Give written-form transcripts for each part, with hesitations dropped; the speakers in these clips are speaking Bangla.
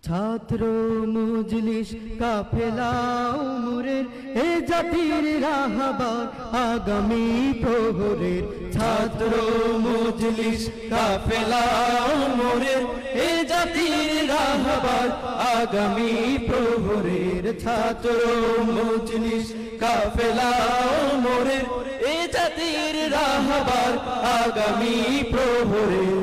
ছাত্র মজলিস কাফেলা উমরের এ জাতির রাহবার আগামী প্রহরের। ছাত্র মজলিস কাফেলা উমরের এ জাতির রাহবার আগামী প্রহরের। ছাত্র মজলিস কাফেলা উমরের এ জাতির রাহবার আগামী প্রহরের।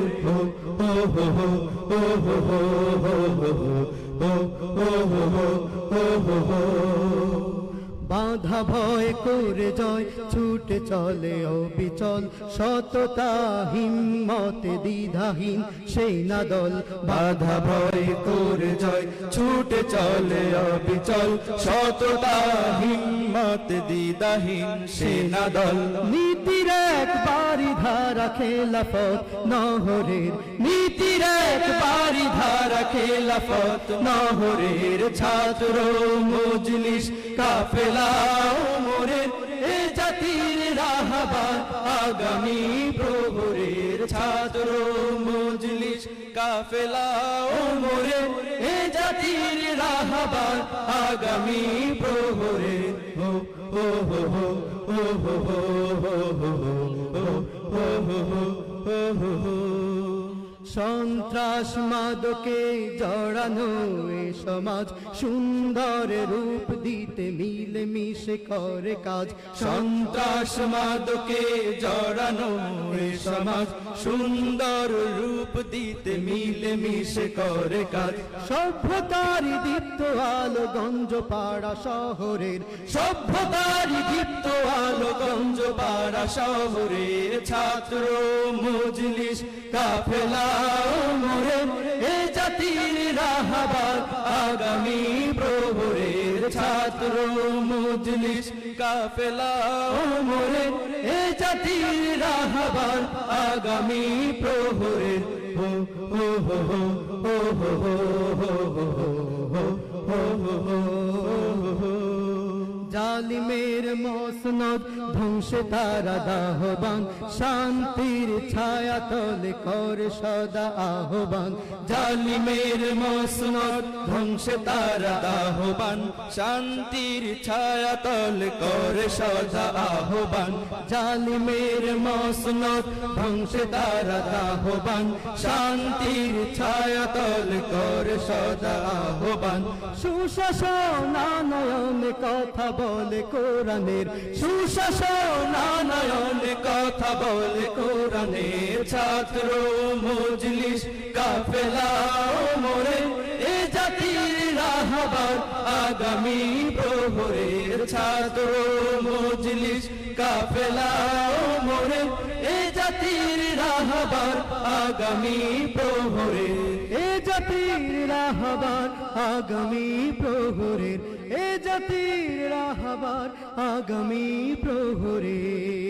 বাধা ভয় করে জয় ছুটে চলে অবিচল, সততা হিম্মতে দ্বিধাহীন সেনা দল। বাধা ভয় করে জয় ছুটে চলে অবিচল, সততা হিম্মত দ্বিধাহীন সেনা দল। নীতির এক বাড়ি ধারা খেলাফত নহরের, নীতির এক বাড়ি ধারা খেলাফত নহরের। ছাত্র মজলিস কাফেলা উমরের এ জাতির রাহবার আগামী প্রহরের। ছাত্র মজলিস কাফেলা উমরের এ জাতির রাহবার আগামী প্রহরের। সন্ত্রাস মাদকে জড়ানো এ সমাজ সুন্দর রূপ দিতে মিলে মিশে করে কাজ। সন্ত্রাস মাদকে জড়ানো এ সমাজ সুন্দর রূপ দিতে মিলে মিশে করে কাজ। সভ্যতারি দীপ্ত আলো গঞ্জ পাড়া শহরের, সভ্যতারি দীপ্ত আলো গঞ্জ পাড়া শহরের। ছাত্র মজলিস কাফেলা উমরের এ জাতির রাহবার আগামী প্রহরের। ছাত্র মজলিস কাফেলা উমরের এ জাতির রাহবার আগামী প্রহরের। জালিমের মসনদ ধ্বংসে তারা দাহবান, শান্তির ছায়া তলে করে সদা আহ্বান। জালিমের মসনদ ধ্বংসে তারা দাহবান, শান্তির ছায়া তলে করে সদা আহ্বান। জালিমের মসনদ ধ্বংসে তারা দাহবান, শান্তির ছায়া তলে করে সদা আহ্বান। সুশাসন আনয়নে কথা বলে কোরআনের, সুশাসন আনয়নে কথা বলে কোরআনের। ছাত্র মজলিস কাফেলা উমরের এ জাতির রাহবার আগামী প্রহরের। ছাত্র মজলিস কাফেলা উমরের এ জাতির রাহবার আগামী প্রহরের। এ জাতির রাহবার আগামী প্রহরের, এ জাতির রাহবার আগামী প্রহরের।